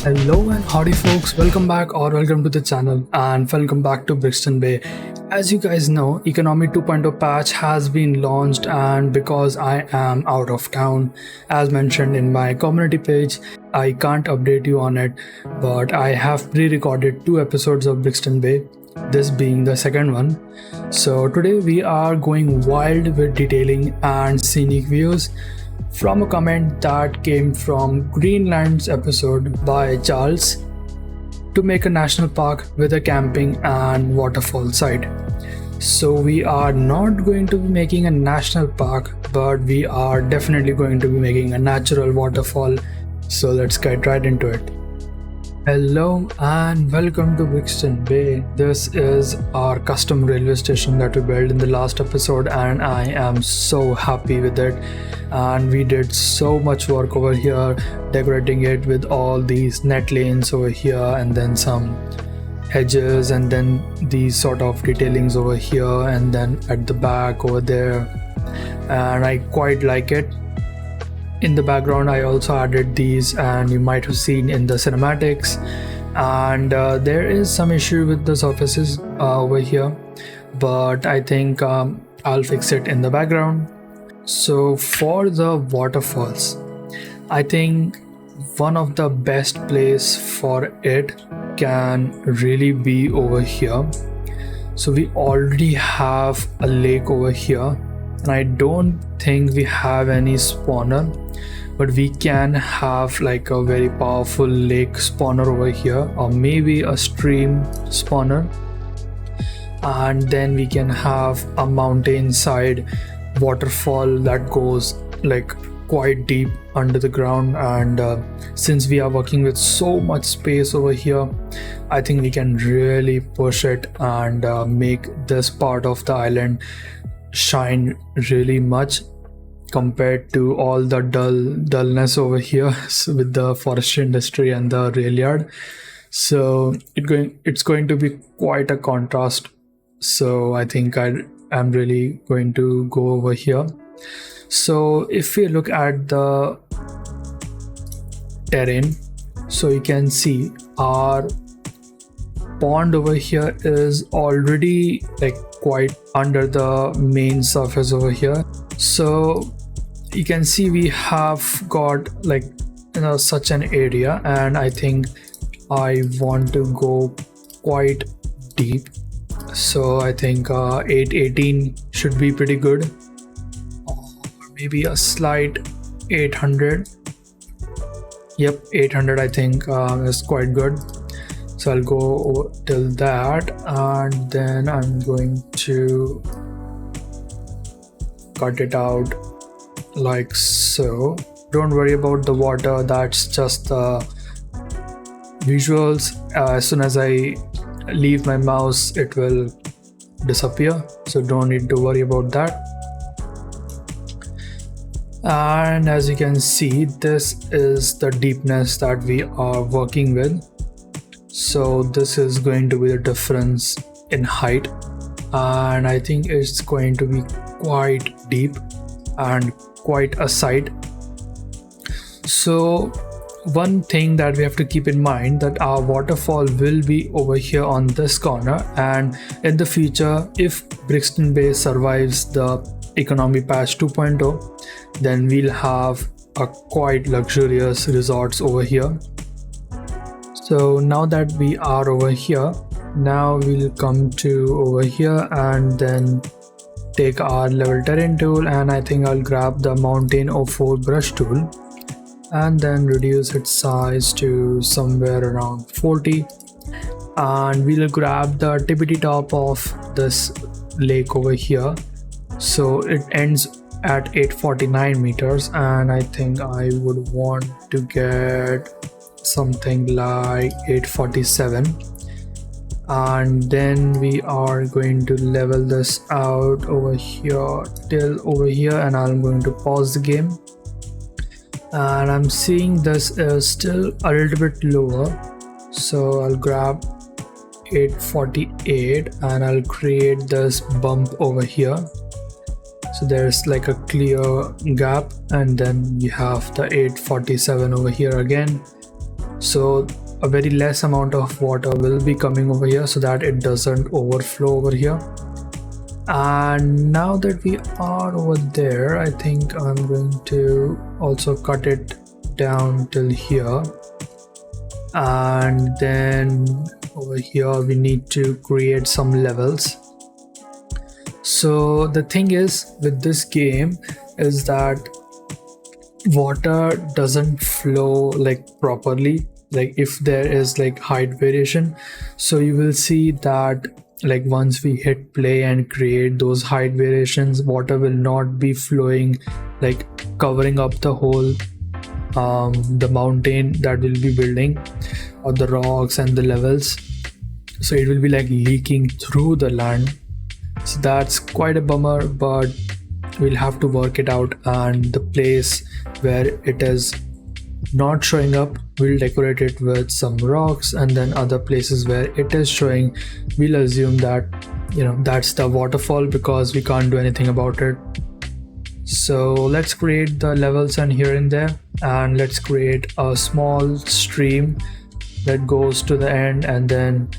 Hello and howdy folks, welcome back or welcome to the channel and welcome back to Brixton Bay. As you guys know, Economy 2.0 patch has been launched, and because I am out of town, as mentioned in my community page, I can't update you on it, but I have pre-recorded 2 episodes of Brixton Bay, this being the second one. So today we are going wild with detailing and scenic views from a comment that came from Greenland's episode by Charles to make a national park with a camping and waterfall site. So we are not going to be making a national park, but we are definitely going to be making a natural waterfall. So let's get right into it. Hello and welcome to Brixton Bay. This is our custom railway station that we built in the last episode, and I am so happy with it. And we did so much work over here, decorating it with all these net lanes over here, and then some hedges, and then these sort of detailings over here, and then at the back over there. And I quite like it. In the background I also added these, and you might have seen in the cinematics, and there is some issue with the surfaces over here, but I think I'll fix it in the background. So for the waterfalls, I think one of the best place for it can really be over here. So we already have a lake over here, and I don't think we have any spawner, but we can have like a very powerful lake spawner over here, or maybe a stream spawner, and then we can have a mountainside waterfall that goes like quite deep under the ground. And since we are working with so much space over here, I think we can really push it and make this part of the island shine really much compared to all the dullness over here with the forestry industry and the rail yard. So it's going to be quite a contrast. So I think I'm really going to go over here. So if we look at the terrain, so you can see our pond over here is already like quite under the main surface over here. So you can see we have got like such an area, and I think I want to go quite deep. So I think 818 should be pretty good, or maybe a slight 800. Yep, 800 I think is quite good. So I'll go till that, and then I'm going to cut it out like so. Don't worry about the water, that's just the visuals. As soon as I leave my mouse, it will disappear, so don't need to worry about that. And as you can see, this is the deepness that we are working with. So this is going to be the difference in height, and I think it's going to be quite deep and quite a site. So one thing that we have to keep in mind, that our waterfall will be over here on this corner, and in the future, if Brixton Bay survives the economy patch 2.0, then we'll have a quite luxurious resorts over here. So now that we are over here, now we'll come to over here and then take our level terrain tool, and I think I'll grab the Mountain 04 brush tool and then reduce its size to somewhere around 40, and we'll grab the tippity top of this lake over here. So it ends at 849 meters, and I think I would want to get something like 847, and then we are going to level this out over here till over here, and I'm going to pause the game. And I'm seeing this is still a little bit lower, so I'll grab 848 and I'll create this bump over here. So there's like a clear gap, and then we have the 847 over here again. so a very less amount of water will be coming over here so that it doesn't overflow over here. And now that we are over there, I think I'm going to also cut it down till here, and then over here we need to create some levels. So the thing is with this game is that water doesn't flow like properly, like if there is like height variation. So you will see that like once we hit play and create those height variations, water will not be flowing, like covering up the whole the mountain that we'll be building, or the rocks and the levels. So it will be like leaking through the land. So that's quite a bummer, but we'll have to work it out. And the place where it is not showing up, we'll decorate it with some rocks, and then other places where it is showing, we'll assume that, you know, that's the waterfall because we can't do anything about it. So let's create the levels and here and there, and let's create a small stream that goes to the end, and then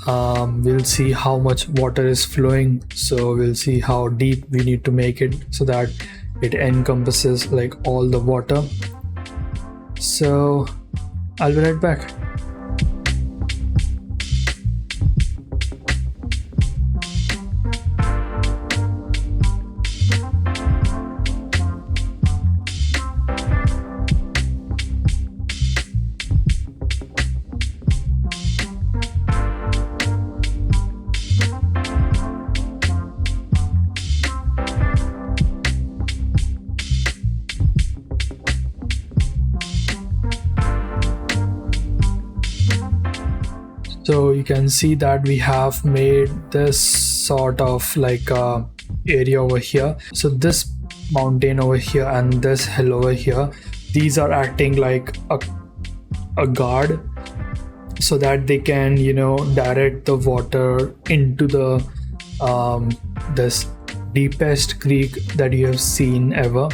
we'll see how much water is flowing. So we'll see how deep we need to make it so that it encompasses like all the water. So I'll be right back. So you can see that we have made this sort of like area over here. So this mountain over here and this hill over here, these are acting like a guard, so that they can, you know, direct the water into the this deepest creek that you have seen ever.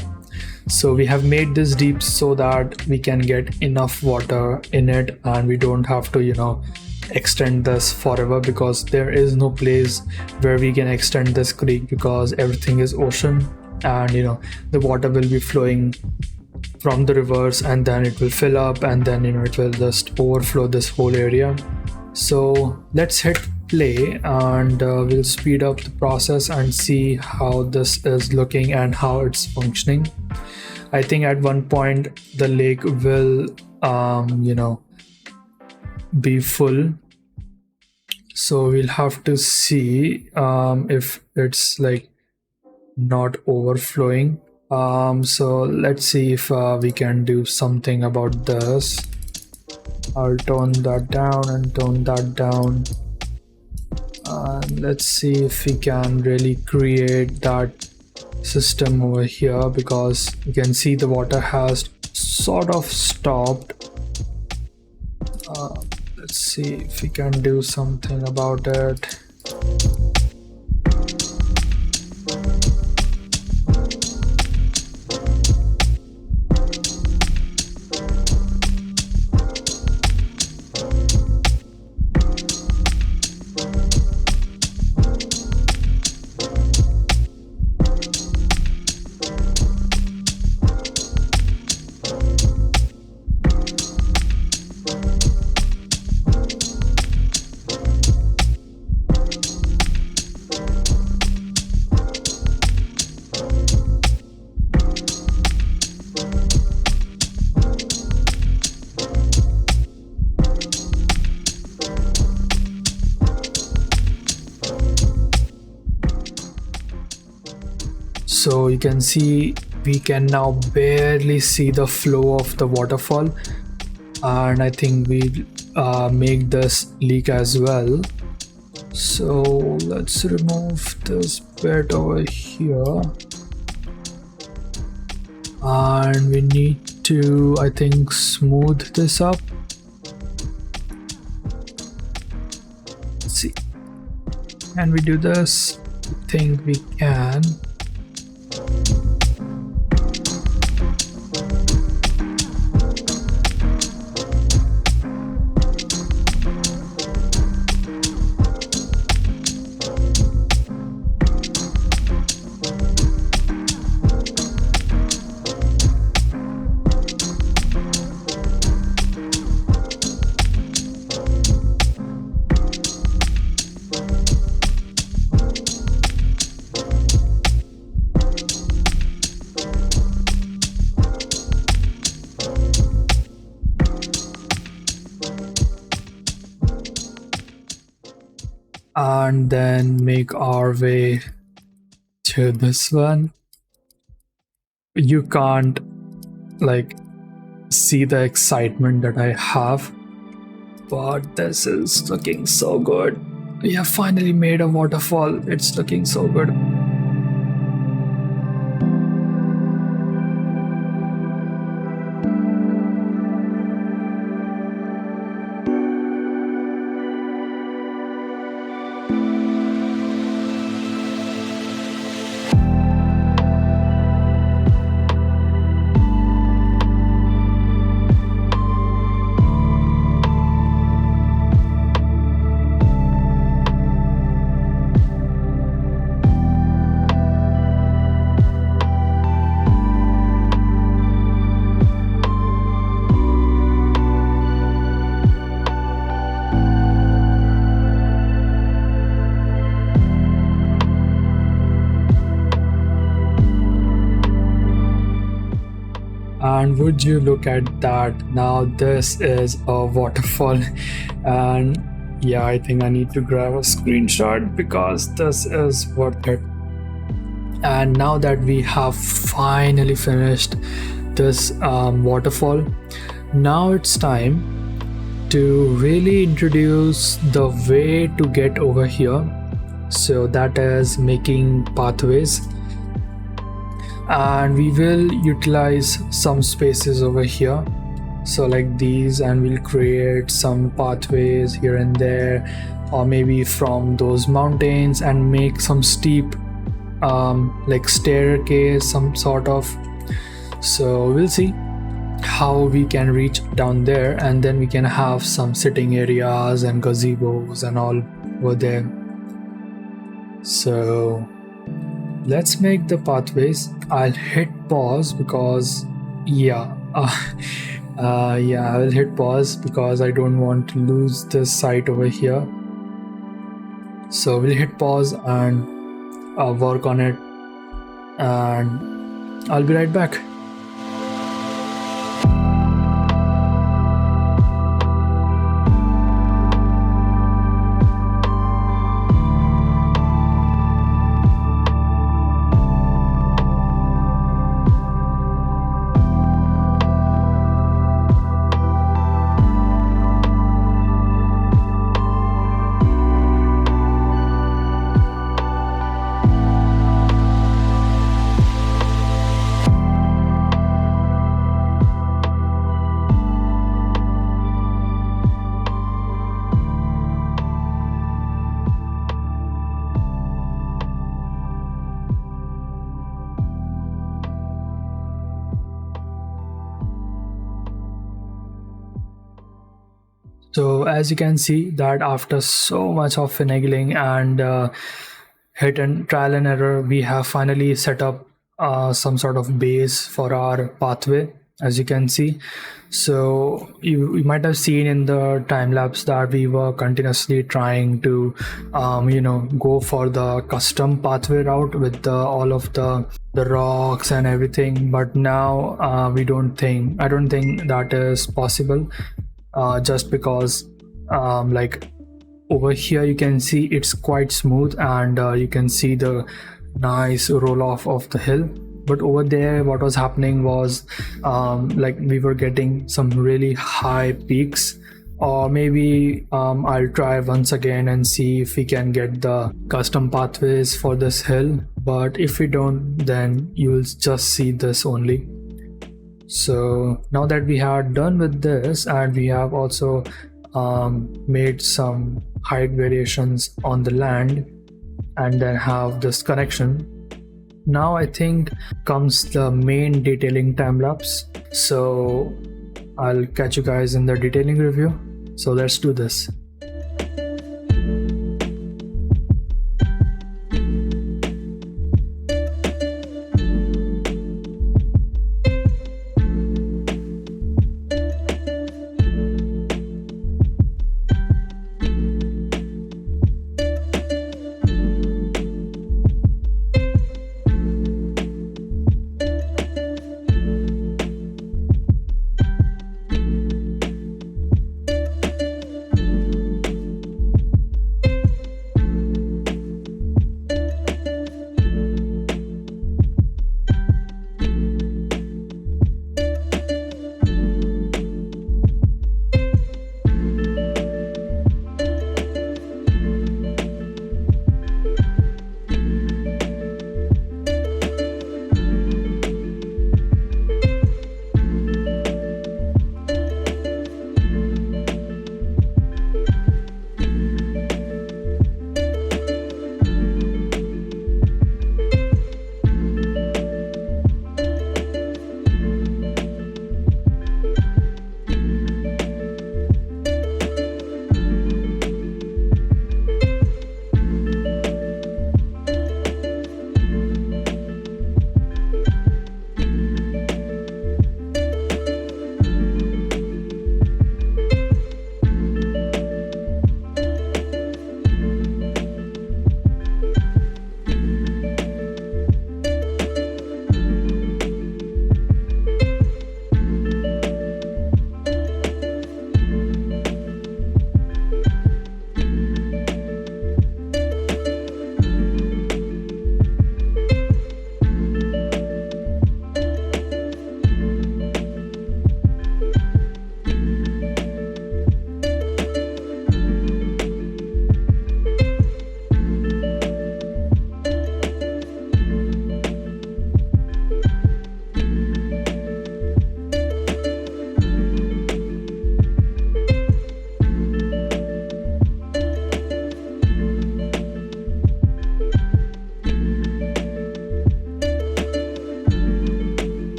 So we have made this deep so that we can get enough water in it, and we don't have to, you know, extend this forever, because there is no place where we can extend this creek because everything is ocean, and you know, the water will be flowing from the rivers and then it will fill up, and then, you know, it will just overflow this whole area. So let's hit play, and we'll speed up the process and see how this is looking and how it's functioning. I think at one point the lake will you know, be full, so we'll have to see if it's like not overflowing. So let's see if we can do something about this. I'll tone that down and tone that down, and let's see if we can really create that system over here, because you can see the water has sort of stopped. Let's see if we can do something about it. So you can see we can now barely see the flow of the waterfall, and I think we make this leak as well. So let's remove this bit over here, and we need to, I think, smooth this up. Let's see, can we do this? I think we can. and then make our way to this one. You can't like see the excitement that I have, but this is looking so good. We have finally made a waterfall. It's looking so good. And would you look at that? Now this is a waterfall, and yeah, I think I need to grab a screenshot because this is worth it. And now that we have finally finished this waterfall, now it's time to really introduce the way to get over here. So that is making pathways, and we will utilize some spaces over here, so like these, and we'll create some pathways here and there, or maybe from those mountains, and make some steep like staircase, some sort of. So we'll see how we can reach down there, and then we can have some sitting areas and gazebos and all over there. So let's make the pathways. I'll hit pause because I will hit pause because I don't want to lose this site over here. So we'll hit pause and work on it, and I'll be right back. So as you can see that after so much of finagling and hit and trial and error, we have finally set up some sort of base for our pathway, as you can see. So you might have seen in the time lapse that we were continuously trying to go for the custom pathway route with all of the rocks and everything, but now I don't think that is possible, just because like over here you can see it's quite smooth, and you can see the nice roll off of the hill. But over there what was happening was like we were getting some really high peaks. Or maybe I'll try once again and see if we can get the custom pathways for this hill, but if we don't, then you'll just see this only. So now that we are done with this, and we have also made some height variations on the land, and then have this connection, now I think comes the main detailing time lapse. So I'll catch you guys in the detailing review. So let's do this.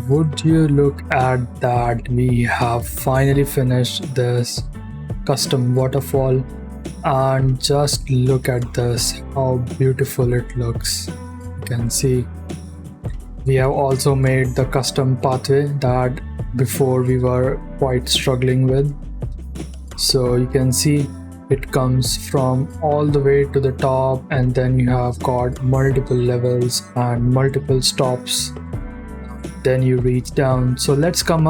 would you look at that, we have finally finished this custom waterfall, and just look at this, how beautiful it looks. You can see we have also made the custom pathway that before we were quite struggling with. So you can see it comes from all the way to the top, and then you have got multiple levels and multiple stops. Then you reach down. So let's come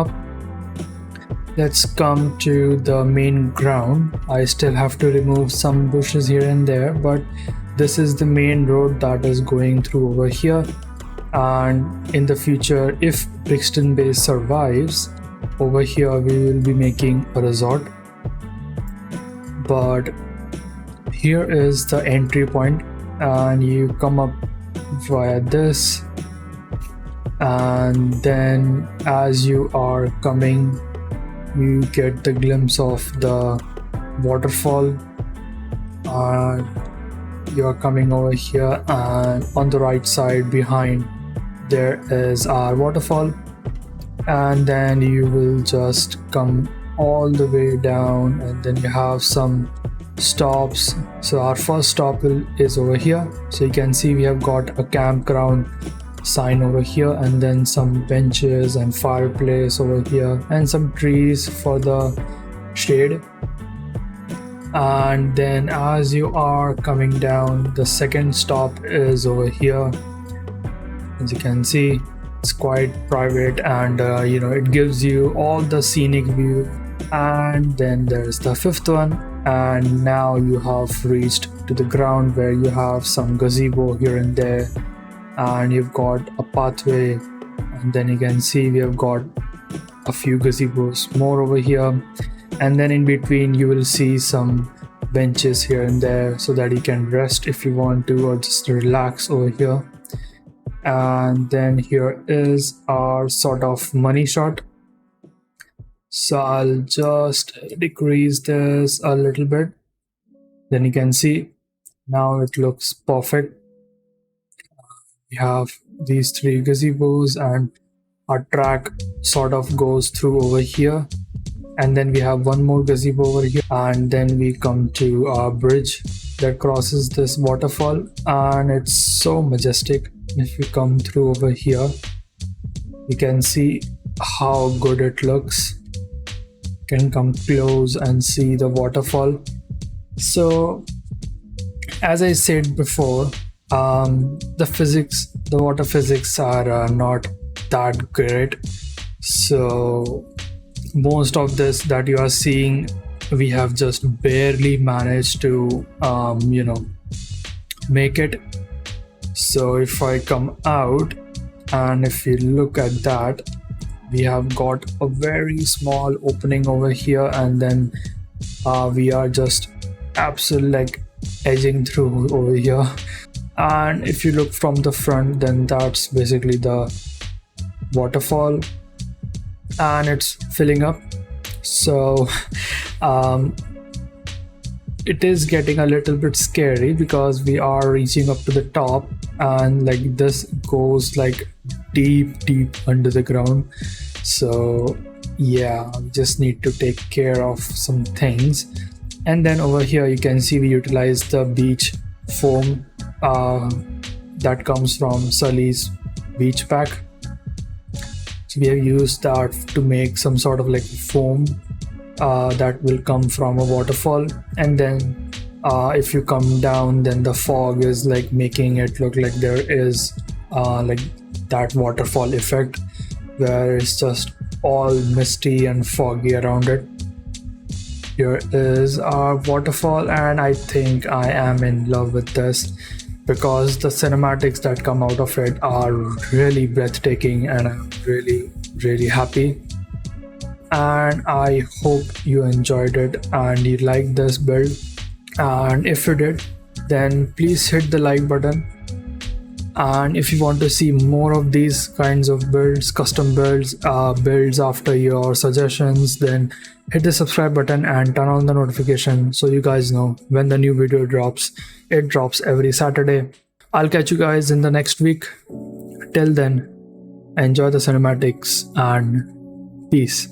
to the main ground. I still have to remove some bushes here and there, but this is the main road that is going through over here. And in the future, if Brixton Bay survives, over here we will be making a resort. But here is the entry point, and you come up via this, and then as you are coming, you get the glimpse of the waterfall. You are coming over here, and on the right side behind there is our waterfall, and then you will just come all the way down, and then you have some stops. So our first stop is over here. So you can see we have got a campground sign over here, and then some benches and fireplace over here, and some trees for the shade. And then as you are coming down, the second stop is over here. As you can see, it's quite private, and it gives you all the scenic view. And then there's the fifth one, and now you have reached to the ground where you have some gazebo here and there, and you've got a pathway, and then you can see we have got a few gazebos more over here, and then in between you will see some benches here and there so that you can rest if you want to, or just relax over here. And then here is our sort of money shot. So I'll just decrease this a little bit. Then you can see now it looks perfect. We have these three gazebos, and our track sort of goes through over here, and then we have one more gazebo over here, and then we come to our bridge that crosses this waterfall, and it's so majestic. If we come through over here, you can see how good it looks. You can come close and see the waterfall. So as I said before, the water physics are not that great. So most of this that you are seeing, we have just barely managed to make it. So if I come out, and if you look at that, we have got a very small opening over here, and then we are just absolutely edging through over here. And if you look from the front, then that's basically the waterfall, and it's filling up. So it is getting a little bit scary because we are reaching up to the top, and this goes deep under the ground. So yeah, we just need to take care of some things. And then over here you can see we utilize the beach foam that comes from Sully's beach pack. So we have used that to make some sort of foam that will come from a waterfall. And then if you come down, then the fog is making it look like there is that waterfall effect where it's just all misty and foggy around it. Here is our waterfall, and I think I am in love with this because the cinematics that come out of it are really breathtaking, and I'm really happy. And I hope you enjoyed it and you liked this build. And if you did, then please hit the like button. And if you want to see more of these kinds of builds, custom builds, builds after your suggestions, then hit the subscribe button and turn on the notification so you guys know when the new video drops. It drops every Saturday. I'll catch you guys in the next week. Till then, enjoy the cinematics, and peace.